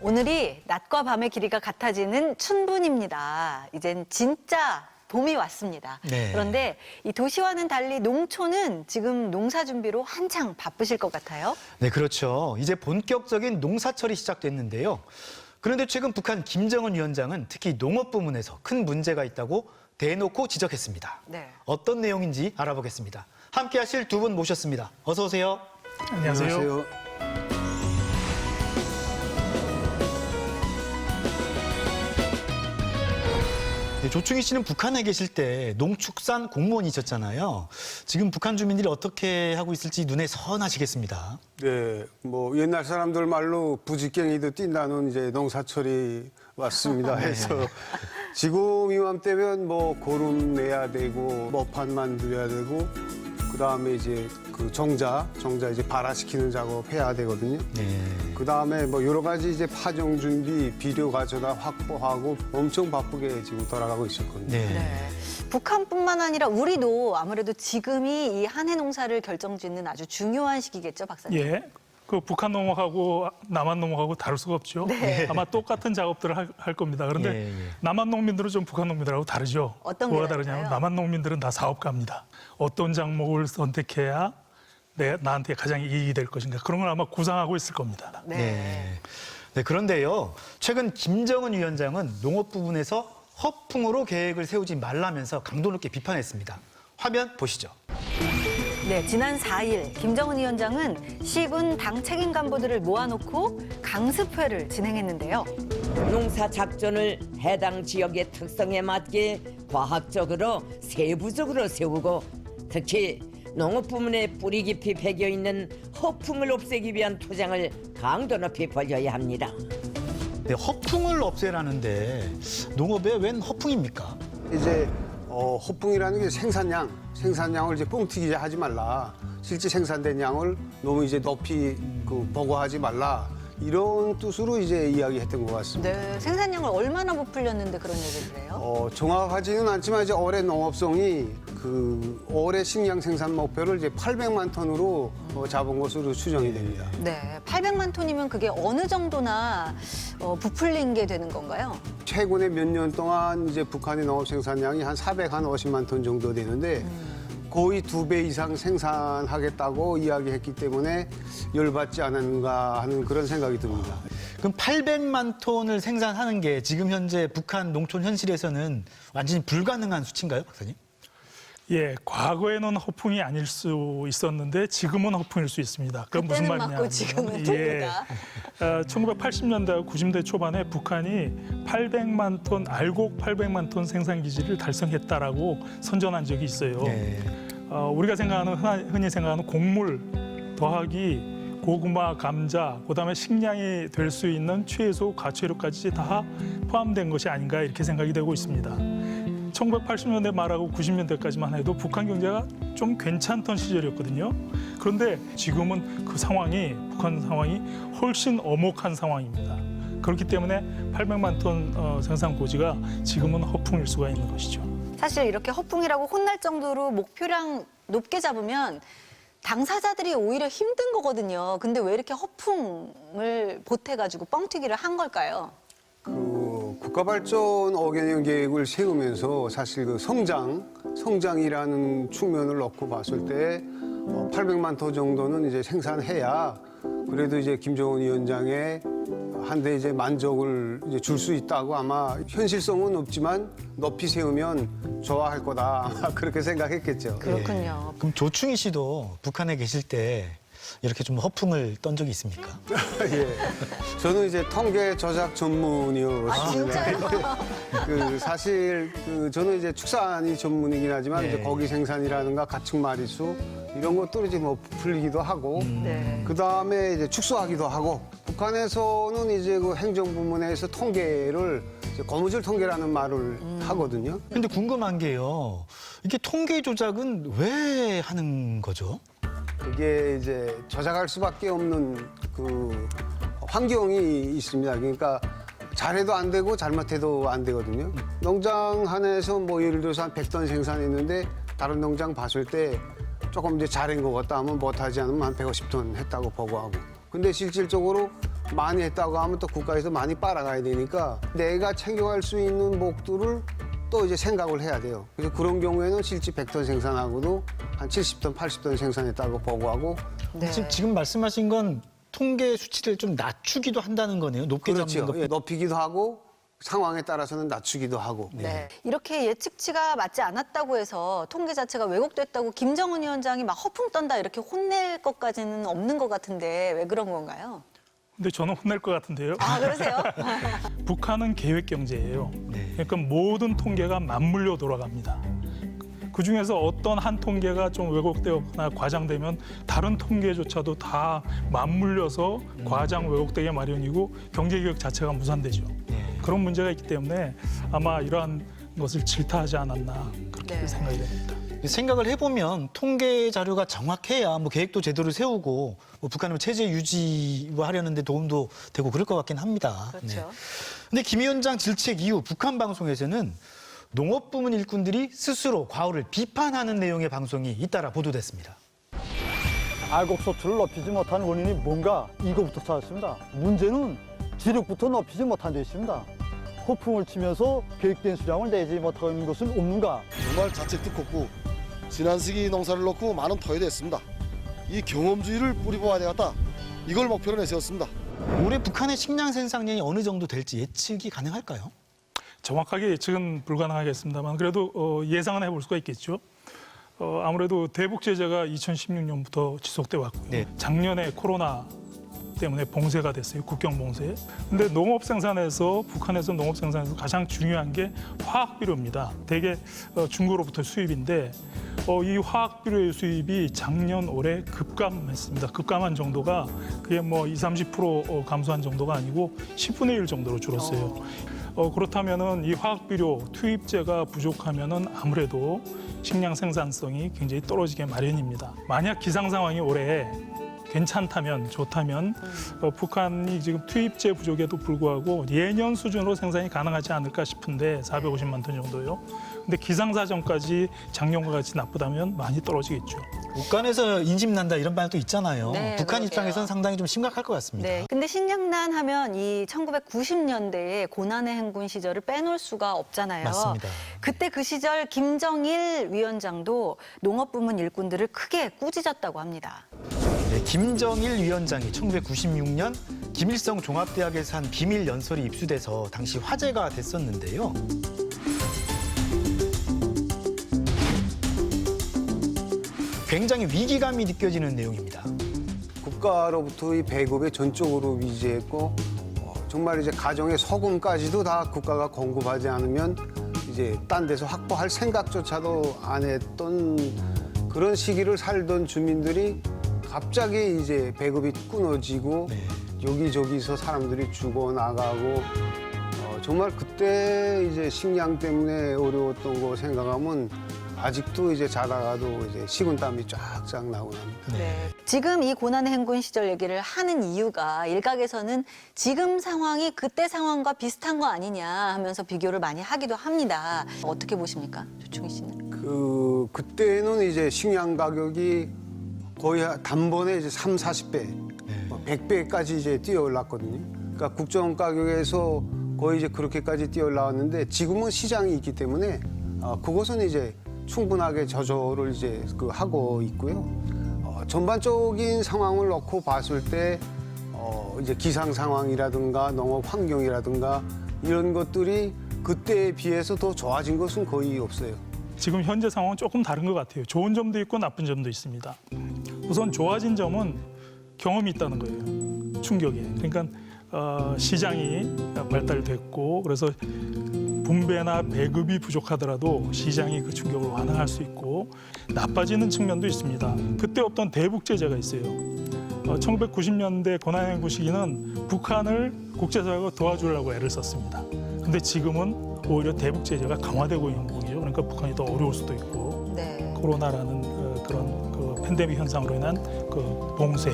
오늘이 낮과 밤의 길이가 같아지는 춘분입니다. 이젠 진짜 봄이 왔습니다. 네. 그런데 이 도시와는 달리 농촌은 지금 농사 준비로 한창 바쁘실 것 같아요. 네, 그렇죠. 이제 본격적인 농사철이 시작됐는데요. 그런데 최근 북한 김정은 위원장은 특히 농업 부문에서 큰 문제가 있다고 대놓고 지적했습니다. 네. 어떤 내용인지 알아보겠습니다. 함께 하실 두 분 모셨습니다. 어서 오세요. 안녕하세요. 네, 조충희 씨는 북한에 계실 때 농축산 공무원이셨잖아요. 지금 북한 주민들이 어떻게 하고 있을지 눈에 선하시겠습니다. 네, 뭐 옛날 사람들 말로 부지깽이도 뛴다는 이제 농사철이 왔습니다. 해서 지금 이맘때면 뭐 고름 내야 되고 먹판 만들어야 되고 그다음에 이제 그 정자 이제 발화시키는 작업 해야 되거든요. 네. 그다음에 뭐 여러 가지 이제 파종 준비, 비료 가져다 확보하고 엄청 바쁘게 지금 돌아가고 있었거든요. 네. 네. 북한뿐만 아니라 우리도 아무래도 지금이 이 한 해 농사를 결정짓는 아주 중요한 시기겠죠, 박사님? 예. 그 북한 농업하고 남한 농업하고 다를 수가 없죠. 네. 아마 똑같은 작업들을 할 겁니다. 그런데 예, 예. 남한 농민들은 좀 북한 농민들하고 다르죠. 어떤 게 뭐가 다를까요? 다르냐면 남한 농민들은 다 사업가입니다. 어떤 작목을 선택해야 나한테 가장 이익이 될 것인가. 그런 걸 아마 구상하고 있을 겁니다. 네. 네, 그런데요. 최근 김정은 위원장은 농업 부분에서 허풍으로 계획을 세우지 말라면서 강도 높게 비판했습니다. 화면 보시죠. 네, 지난 4일 김정은 위원장은 시군 당 책임 간부들을 모아놓고 강습회를 진행했는데요. 농사 작전을 해당 지역의 특성에 맞게 과학적으로 세부적으로 세우고 특히 농업 부문에 뿌리 깊이 배겨 있는 허풍을 없애기 위한 투쟁을 강도 높이 벌여야 합니다. 네, 허풍을 없애라는데 농업에 웬 허풍입니까? 이제 허풍이라는 게 생산량을 이제 뻥튀기 하지 말라. 실제 생산된 양을 너무 이제 높이 보고하지 말라. 이런 뜻으로 이제 이야기했던 것 같습니다. 네, 생산량을 얼마나 부풀렸는데 그런 얘기를 해요? 정확하지는 않지만 이제 올해 농업성이 올해 식량 생산 목표를 이제 800만 톤으로 잡은 것으로 추정이 됩니다. 네, 800만 톤이면 그게 어느 정도나 부풀린 게 되는 건가요? 최근에 몇 년 동안 이제 북한의 농업 생산량이 한 450만 톤 정도 되는데 거의 2배 이상 생산하겠다고 이야기했기 때문에 열받지 않았는가 하는 그런 생각이 듭니다. 그럼 800만 톤을 생산하는 게 지금 현재 북한 농촌 현실에서는 완전히 불가능한 수치인가요, 박사님? 예, 과거에는 허풍이 아닐 수 있었는데 지금은 허풍일 수 있습니다. 그건 무슨 그때는 말이냐? 맞고 지금은 틀리다. 1980년대, 90대 초반에 북한이 800만 톤, 알곡 800만 톤 생산 기지를 달성했다라고 선전한 적이 있어요. 네. 우리가 흔히 생각하는 곡물 더하기 고구마, 감자, 그다음에 식량이 될 수 있는 채소, 가채류까지 다 포함된 것이 아닌가 이렇게 생각이 되고 있습니다. 1980년대 말하고 90년대까지만 해도 북한 경제가 좀 괜찮던 시절이었거든요. 그런데 지금은 북한 상황이 훨씬 엄혹한 상황입니다. 그렇기 때문에 800만 톤 생산 고지가 지금은 허풍일 수가 있는 것이죠. 사실 이렇게 허풍이라고 혼날 정도로 목표량 높게 잡으면 당사자들이 오히려 힘든 거거든요. 근데 왜 이렇게 허풍을 보태가지고 뻥튀기를 한 걸까요? 국가발전 5개년 계획을 세우면서 사실 성장이라는 측면을 놓고 봤을 때 800만 톤 정도는 이제 생산해야 그래도 이제 김정은 위원장의 한데 이제 만족을 이제 줄 수 있다고 아마 현실성은 없지만 높이 세우면 좋아할 거다 아마 그렇게 생각했겠죠. 그렇군요. 그럼 조충희 씨도 북한에 계실 때 이렇게 좀 허풍을 떤 적이 있습니까? 예. 저는 이제 통계 조작 전문이었습니다. 아, 진짜요? 사실 저는 이제 축산이 전문이긴 하지만 네. 이제 고기 생산이라든가 가축 마리수 이런 것들을 이제 뭐 풀리기도 하고 네. 그 다음에 이제 축소하기도 하고 북한에서는 이제 그 행정부문에서 통계를 이제 거무줄 통계라는 말을 하거든요. 근데 궁금한 게요. 이게 통계 조작은 왜 하는 거죠? 그게 이제 조작할 수밖에 없는 환경이 있습니다. 그러니까 잘해도 안 되고 잘못해도 안 되거든요. 농장 안에서 뭐 예를 들어서 한 100톤 생산했는데 다른 농장 봤을 때 조금 이제 잘한 것 같다 하면 못하지 않으면 한 150톤 했다고 보고하고. 근데 실질적으로 많이 했다고 하면 또 국가에서 많이 빨아가야 되니까 내가 챙겨갈 수 있는 목들을 또 이제 생각을 해야 돼요. 그래서 그런 경우에는 실제 100톤 생산하고도 한 70톤, 80톤 생산했다고 보고하고 네. 지금 말씀하신 건 통계 수치를 좀 낮추기도 한다는 거네요. 높게 잡는 그렇죠. 것. 예, 높이기도 하고 상황에 따라서는 낮추기도 하고. 네. 이렇게 예측치가 맞지 않았다고 해서 통계 자체가 왜곡됐다고 김정은 위원장이 막 허풍 떤다 이렇게 혼낼 것까지는 없는 것 같은데 왜 그런 건가요? 근데 저는 혼낼 것 같은데요. 아, 그러세요? 북한은 계획 경제예요. 네. 그러니까 모든 통계가 맞물려 돌아갑니다. 그 중에서 어떤 한 통계가 좀 왜곡되거나 과장되면 다른 통계조차도 다 맞물려서 과장 왜곡되게 마련이고 경제개혁 자체가 무산되죠. 그런 문제가 있기 때문에 아마 이러한 것을 질타하지 않았나 그렇게 네. 생각이 됩니다. 생각을 해보면 통계 자료가 정확해야 뭐 계획도 제대로 세우고 뭐 북한을 체제 유지하려는 데 도움도 되고 그럴 것 같긴 합니다. 그렇죠. 근데 김 위원장 질책 이후 북한 방송에서는 농업부문 일꾼들이 스스로 과오를 비판하는 내용의 방송이 잇따라 보도됐습니다. 알곡 소출을 높이지 못한 원인이 뭔가 이거부터 찾았습니다. 문제는 지력부터 높이지 못한 데 있습니다. 호풍을 치면서 계획된 수량을 내지 못하고 있는 것은 없는가? 정말 자책도 컸고 지난 시기 농사를 놓고 많은 토해도 했습니다. 이 경험주의를 뿌리보아야 되겠다. 이걸 목표로 내세웠습니다. 올해 북한의 식량 생산량이 어느 정도 될지 예측이 가능할까요? 정확하게 예측은 불가능하겠습니다만 그래도 예상은 해볼 수가 있겠죠. 아무래도 대북 제재가 2016년부터 지속돼 왔고요. 네. 작년에 코로나 때문에 봉쇄가 됐어요. 국경 봉쇄. 근데 농업 생산에서 북한에서 농업 생산에서 가장 중요한 게 화학 비료입니다. 대개 중국으로부터 수입인데 이 화학 비료의 수입이 작년 올해 급감했습니다. 급감한 정도가 그게 뭐 20-30% 감소한 정도가 아니고 10분의 1 정도로 줄었어요. 그렇다면은 이 화학 비료 투입제가 부족하면은 아무래도 식량 생산성이 굉장히 떨어지게 마련입니다. 만약 기상 상황이 올해 괜찮다면 좋다면 북한이 지금 투입제 부족에도 불구하고 예년 수준으로 생산이 가능하지 않을까 싶은데 450만 톤 정도요. 근데 기상사정까지 작년과 같이 나쁘다면 많이 떨어지겠죠. 북한에서 인심난다 이런 말도 있잖아요. 네, 북한 그러게요. 입장에서는 상당히 좀 심각할 것 같습니다. 네. 근데 식량난 하면 이 1990년대에 고난의 행군 시절을 빼놓을 수가 없잖아요. 맞습니다. 그때 그 시절 김정일 위원장도 농업부문 일꾼들을 크게 꾸짖었다고 합니다. 네, 김정일 위원장이 1996년 김일성 종합대학에서 한 비밀 연설이 입수돼서 당시 화제가 됐었는데요. 굉장히 위기감이 느껴지는 내용입니다. 국가로부터 이 배급에 전적으로 위지했고 정말 이제 가정의 서금까지도 다 국가가 공급하지 않으면 이제 딴 데서 확보할 생각조차도 안 했던 그런 시기를 살던 주민들이 갑자기 이제 배급이 끊어지고 네. 여기저기서 사람들이 죽어나가고 정말 그때 이제 식량 때문에 어려웠던 거 생각하면 아직도 이제 자다가도 이제 식은땀이 쫙쫙 나고 납니다. 네. 지금 이 고난의 행군 시절 얘기를 하는 이유가 일각에서는 지금 상황이 그때 상황과 비슷한 거 아니냐 하면서 비교를 많이 하기도 합니다. 어떻게 보십니까? 조충희 씨는. 그때는 이제 식량 가격이 거의 단번에 이제 30-40배, 100배까지 이제 뛰어올랐거든요. 그러니까 국정 가격에서 거의 이제 그렇게까지 뛰어올랐는데 지금은 시장이 있기 때문에 그것은 이제 충분하게 저조를 이제 하고 있고요. 전반적인 상황을 놓고 봤을 때 이제 기상 상황이라든가 농업 환경이라든가 이런 것들이 그때에 비해서 더 좋아진 것은 거의 없어요. 지금 현재 상황은 조금 다른 것 같아요. 좋은 점도 있고 나쁜 점도 있습니다. 우선 좋아진 점은 경험이 있다는 거예요. 충격에. 그러니까 시장이 발달됐고 그래서 분배나 배급이 부족하더라도 시장이 그 충격을 완화할 수 있고 나빠지는 측면도 있습니다. 그때 없던 대북 제재가 있어요. 1990년대 고난행군 시기는 북한을 국제사회가 도와주려고 애를 썼습니다. 근데 지금은 오히려 대북 제재가 강화되고 있는 거죠. 그러니까 북한이 더 어려울 수도 있고 네. 코로나라는 그런 그 팬데믹 현상으로 인한 그 봉쇄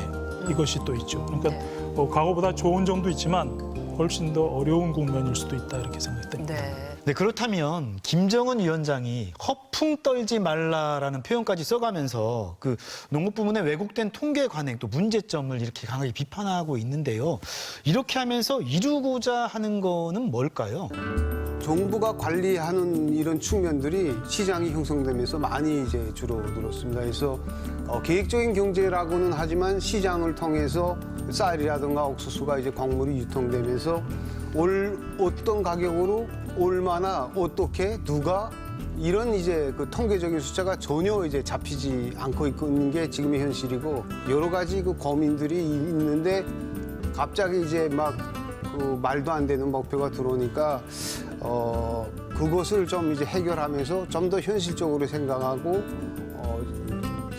이것이 또 있죠. 그러니까 과거보다 좋은 점도 있지만 훨씬 더 어려운 국면일 수도 있다 이렇게 생각됩니다. 네. 네, 그렇다면 김정은 위원장이 허풍 떨지 말라라는 표현까지 써가면서 그 농업부문의 왜곡된 통계 관행 또 문제점을 이렇게 강하게 비판하고 있는데요. 이렇게 하면서 이루고자 하는 거는 뭘까요? 정부가 관리하는 이런 측면들이 시장이 형성되면서 많이 이제 줄어들었습니다. 그래서 계획적인 경제라고는 하지만 시장을 통해서 쌀이라든가 옥수수가 이제 광물이 유통되면서 어떤 가격으로 얼마나 어떻게 누가 이런 이제 그 통계적인 숫자가 전혀 이제 잡히지 않고 있는 게 지금의 현실이고 여러 가지 그 고민들이 있는데 갑자기 이제 막 그 말도 안 되는 목표가 들어오니까 그것을 좀 이제 해결하면서 좀 더 현실적으로 생각하고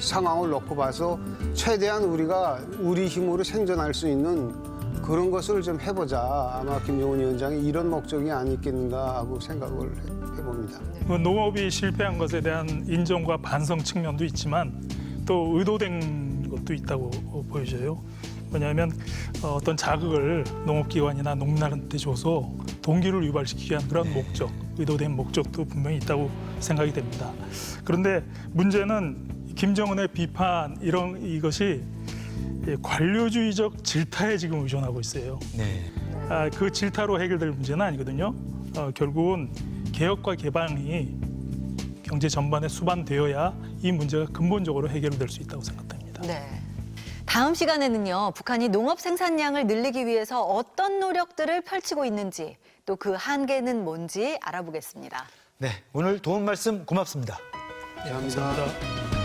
상황을 놓고 봐서 최대한 우리가 우리 힘으로 생존할 수 있는 그런 것을 좀 해보자. 아마 김정은 위원장이 이런 목적이 아니겠는가 하고 생각을 해봅니다. 그 농업이 실패한 것에 대한 인정과 반성 측면도 있지만 또 의도된 것도 있다고 보여져요. 뭐냐면 어떤 자극을 농업기관이나 농민한테 줘서 동기를 유발시키기 위한 그런 목적, 의도된 목적도 분명히 있다고 생각이 됩니다. 그런데 문제는 김정은의 비판 이것이 관료주의적 질타에 지금 의존하고 있어요. 네. 그 질타로 해결될 문제는 아니거든요. 결국은 개혁과 개방이 경제 전반에 수반되어야 이 문제가 근본적으로 해결될 수 있다고 생각합니다. 네. 다음 시간에는요, 북한이 농업 생산량을 늘리기 위해서 어떤 노력들을 펼치고 있는지, 또 그 한계는 뭔지 알아보겠습니다. 네, 오늘 도움 말씀 고맙습니다. 감사합니다.